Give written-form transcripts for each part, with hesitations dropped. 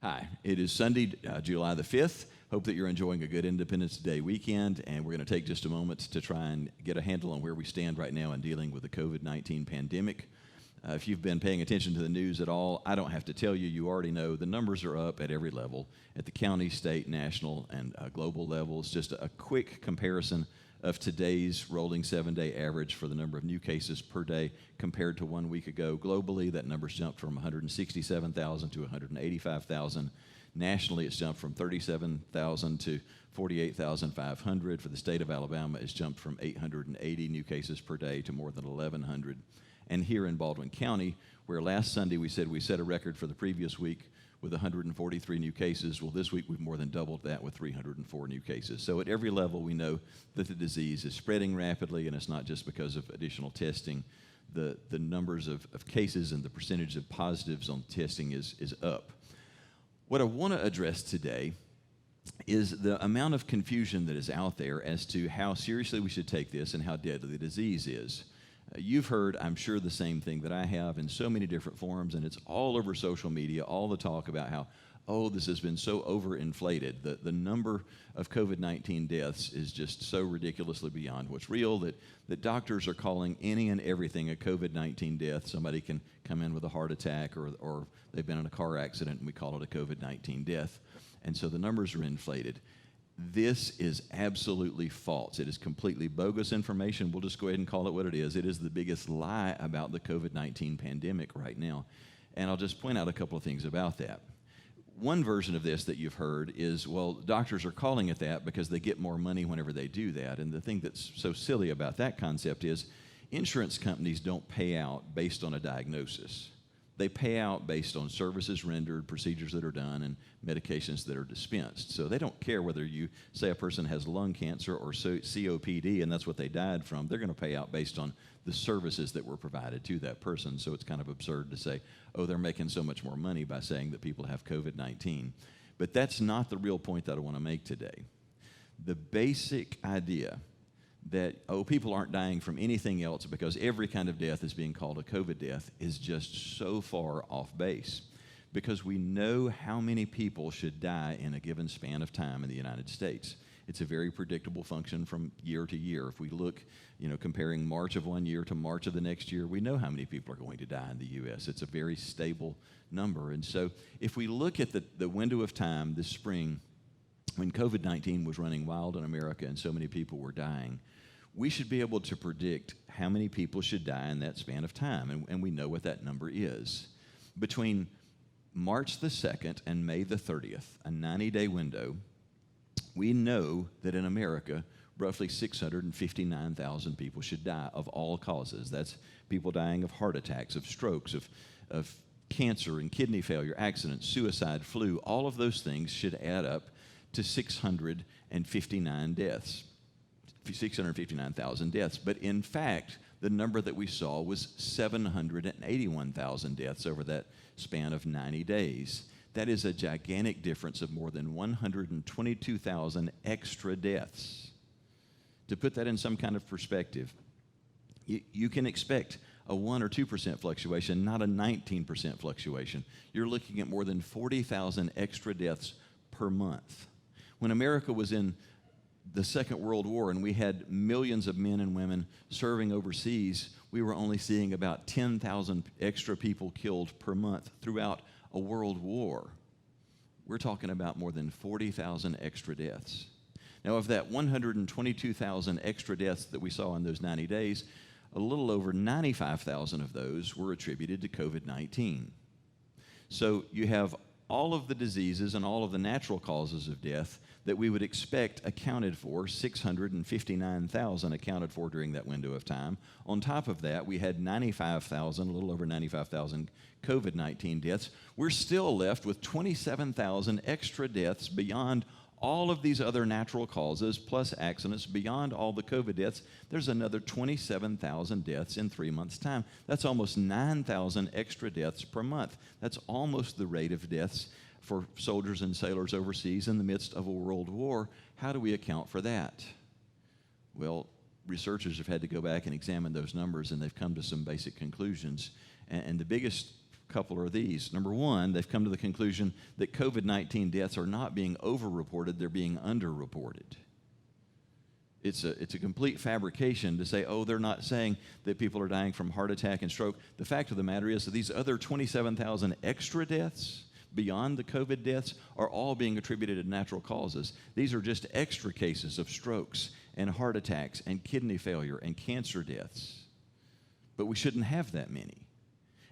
Hi, it is Sunday, July the 5th. Hope that you're enjoying a good Independence Day weekend, and we're going to take just a moment to try and get a handle on where we stand right now in dealing with the COVID-19 pandemic. If you've been paying attention to the news at all, I don't have to tell you, you already know the numbers are up at every level, at the county, state, national, and global levels. Just a quick comparison of today's rolling 7-day average for the number of new cases per day compared to 1 week ago. Globally, that number's jumped from 167,000 to 185,000. Nationally, it's jumped from 37,000 to 48,500. For the state of Alabama, it's jumped from 880 new cases per day to more than 1,100. And here in Baldwin County, where last Sunday we said we set a record for the previous week with 143 new cases, well, this week we've more than doubled that with 304 new cases. So at every level, we know that the disease is spreading rapidly, and it's not just because of additional testing. The numbers of cases and the percentage of positives on testing is up. What I want to address today is the amount of confusion that is out there as to how seriously we should take this and how deadly the disease is. You've heard, I'm sure, the same thing that I have in so many different forms, and it's all over social media, all the talk about how, oh, this has been so overinflated. The number of COVID-19 deaths is just so ridiculously beyond what's real that doctors are calling any and everything a COVID-19 death. Somebody can come in with a heart attack or they've been in a car accident and we call it a COVID-19 death. And so the numbers are inflated. This is absolutely false. It is completely bogus information. We'll just go ahead and call it what it is. It is the biggest lie about the COVID-19 pandemic right now. And I'll just point out a couple of things about that. One version of this that you've heard is, well, doctors are calling it that because they get more money whenever they do that. And the thing that's so silly about that concept is insurance companies don't pay out based on a diagnosis. They pay out based on services rendered, procedures that are done, and medications that are dispensed. So they don't care whether you say a person has lung cancer or COPD and that's what they died from. They're going to pay out based on the services that were provided to that person. So it's kind of absurd to say, oh, they're making so much more money by saying that people have COVID-19. But that's not the real point that I want to make today. The basic idea that, oh, people aren't dying from anything else because every kind of death is being called a COVID death is just so far off base, because we know how many people should die in a given span of time in the United States. It's a very predictable function from year to year. If we look, comparing March of one year to March of the next year, we know how many people are going to die in the U.S. It's a very stable number. And so if we look at the window of time this spring when COVID-19 was running wild in America and so many people were dying, we should be able to predict how many people should die in that span of time, and we know what that number is. Between March the 2nd and May the 30th, a 90-day window, we know that in America, roughly 659,000 people should die of all causes. That's people dying of heart attacks, of strokes, of cancer and kidney failure, accidents, suicide, flu. All of those things should add up to 659 deaths. 659,000 deaths. But in fact, the number that we saw was 781,000 deaths over that span of 90 days. That is a gigantic difference of more than 122,000 extra deaths. To put that in some kind of perspective, you can expect a 1 or 2% fluctuation, not a 19% fluctuation. You're looking at more than 40,000 extra deaths per month. When America was in the Second World War and we had millions of men and women serving overseas, we were only seeing about 10,000 extra people killed per month throughout a world war. We're talking about more than 40,000 extra deaths. Now, of that 122,000 extra deaths that we saw in those 90 days, a little over 95,000 of those were attributed to COVID-19. So you have all of the diseases and all of the natural causes of death that we would expect accounted for, 659,000 accounted for during that window of time. On top of that, we had 95,000, a little over 95,000 COVID-19 deaths. We're still left with 27,000 extra deaths beyond all of these other natural causes, plus accidents, beyond all the COVID deaths. There's another 27,000 deaths in 3 months' time. That's almost 9,000 extra deaths per month. That's almost the rate of deaths for soldiers and sailors overseas in the midst of a world war. How do we account for that? Well, researchers have had to go back and examine those numbers, and they've come to some basic conclusions. And the biggest couple are these. Number one, they've come to the conclusion that COVID-19 deaths are not being overreported, they're being underreported. It's a complete fabrication to say, oh, they're not saying that people are dying from heart attack and stroke. The fact of the matter is that these other 27,000 extra deaths beyond the COVID deaths are all being attributed to natural causes. These are just extra cases of strokes and heart attacks and kidney failure and cancer deaths. But we shouldn't have that many.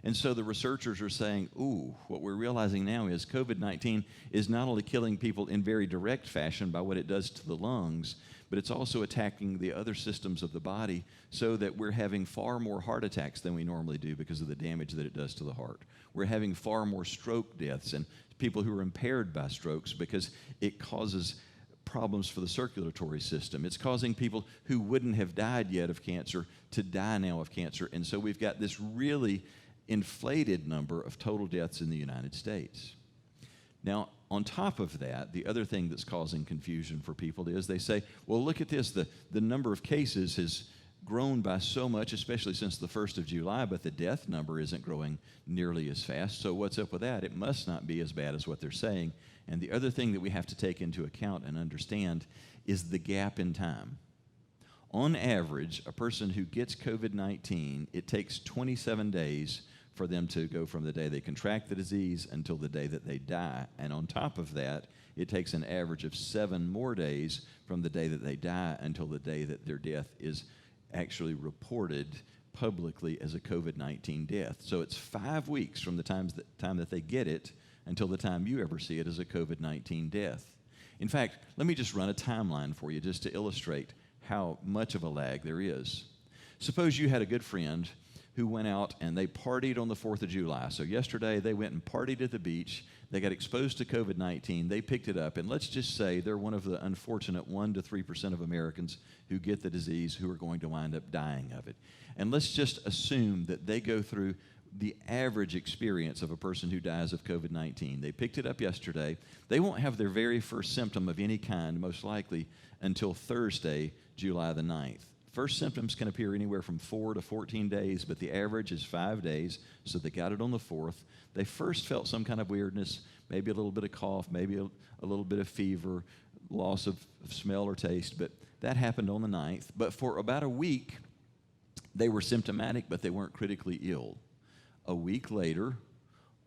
And so the researchers are saying, ooh, what we're realizing now is COVID-19 is not only killing people in very direct fashion by what it does to the lungs, but it's also attacking the other systems of the body so that we're having far more heart attacks than we normally do because of the damage that it does to the heart. We're having far more stroke deaths and people who are impaired by strokes because it causes problems for the circulatory system. It's causing people who wouldn't have died yet of cancer to die now of cancer. And so we've got this really inflated number of total deaths in the United States. Now, on top of that, the other thing that's causing confusion for people is they say, well, look at this, the number of cases has grown by so much, especially since the 1st of July, but the death number isn't growing nearly as fast. So what's up with that? It must not be as bad as what they're saying. And the other thing that we have to take into account and understand is the gap in time. On average, a person who gets COVID-19, it takes 27 days for them to go from the day they contract the disease until the day that they die. And on top of that, it takes an average of 7 more days from the day that they die until the day that their death is actually reported publicly as a COVID-19 death. So it's 5 weeks from the time that they get it until the time you ever see it as a COVID-19 death. In fact, let me just run a timeline for you just to illustrate how much of a lag there is. Suppose you had a good friend who went out and they partied on the 4th of July. So yesterday they went and partied at the beach. They got exposed to COVID-19. They picked it up. And let's just say they're one of the unfortunate 1 to 3% of Americans who get the disease who are going to wind up dying of it. And let's just assume that they go through the average experience of a person who dies of COVID-19. They picked it up yesterday. They won't have their very first symptom of any kind, most likely, until Thursday, July the 9th. First symptoms can appear anywhere from 4 to 14 days, but the average is 5 days, so they got it on the 4th. They first felt some kind of weirdness, maybe a little bit of cough, maybe a little bit of fever, loss of smell or taste, but that happened on the 9th. But for about a week, they were symptomatic, but they weren't critically ill. A week later,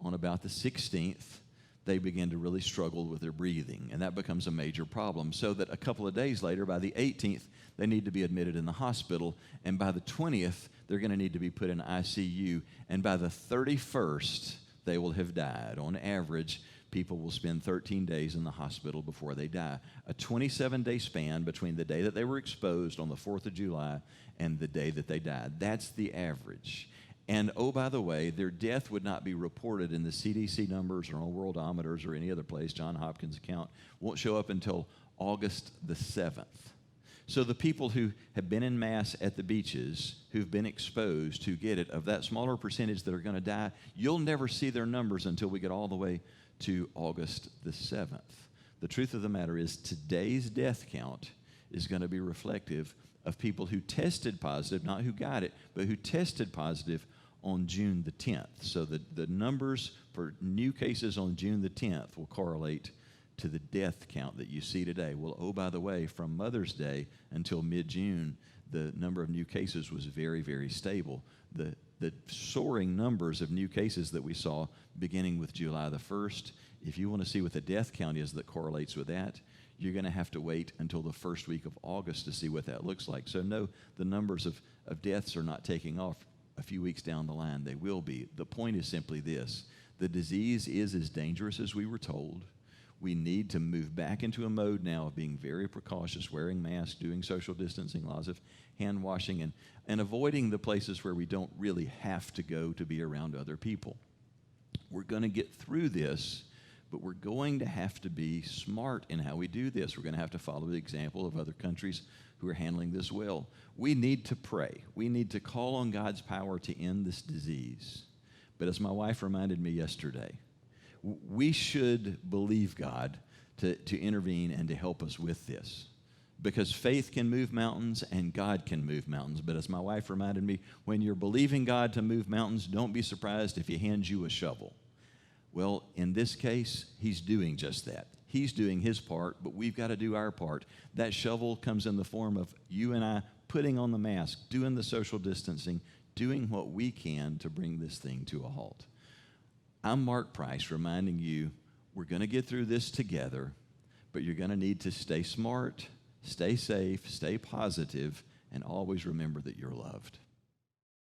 on about the 16th, they begin to really struggle with their breathing, and that becomes a major problem, so that a couple of days later, by the 18th, they need to be admitted in the hospital, and by the 20th, they're going to need to be put in ICU, and by the 31st, they will have died. On average, people will spend 13 days in the hospital before they die. A 27-day span between the day that they were exposed on the 4th of July and the day that they died. That's the average. And oh, by the way, their death would not be reported in the CDC numbers or on Worldometers or any other place. John Hopkins' account won't show up until August the 7th. So the people who have been en masse at the beaches, who've been exposed, who get it, of that smaller percentage that are going to die, you'll never see their numbers until we get all the way to August the 7th. The truth of the matter is today's death count is going to be reflective of people who tested positive, not who got it, but who tested positive on June the 10th. So the numbers for new cases on June the 10th will correlate to the death count that you see today. Well, oh, by the way, from Mother's Day until mid-June, the number of new cases was very, very stable. The soaring numbers of new cases that we saw beginning with July the 1st, if you want to see what the death count is that correlates with that, you're going to have to wait until the first week of August to see what that looks like. So no, the numbers of deaths are not taking off a few weeks down the line. They will be. The point is simply this. The disease is as dangerous as we were told. We need to move back into a mode now of being very precautious, wearing masks, doing social distancing, lots of hand washing, and avoiding the places where we don't really have to go to be around other people. We're going to get through this, but we're going to have to be smart in how we do this. We're going to have to follow the example of other countries who are handling this well. We need to pray. We need to call on God's power to end this disease. But as my wife reminded me yesterday, we should believe God to intervene and to help us with this. because faith can move mountains and God can move mountains. But as my wife reminded me, when you're believing God to move mountains, don't be surprised if He hands you a shovel. Well, in this case, He's doing just that. He's doing His part, but we've got to do our part. That shovel comes in the form of you and I putting on the mask, doing the social distancing, doing what we can to bring this thing to a halt. I'm Mark Price reminding you we're going to get through this together, but you're going to need to stay smart, stay safe, stay positive, and always remember that you're loved.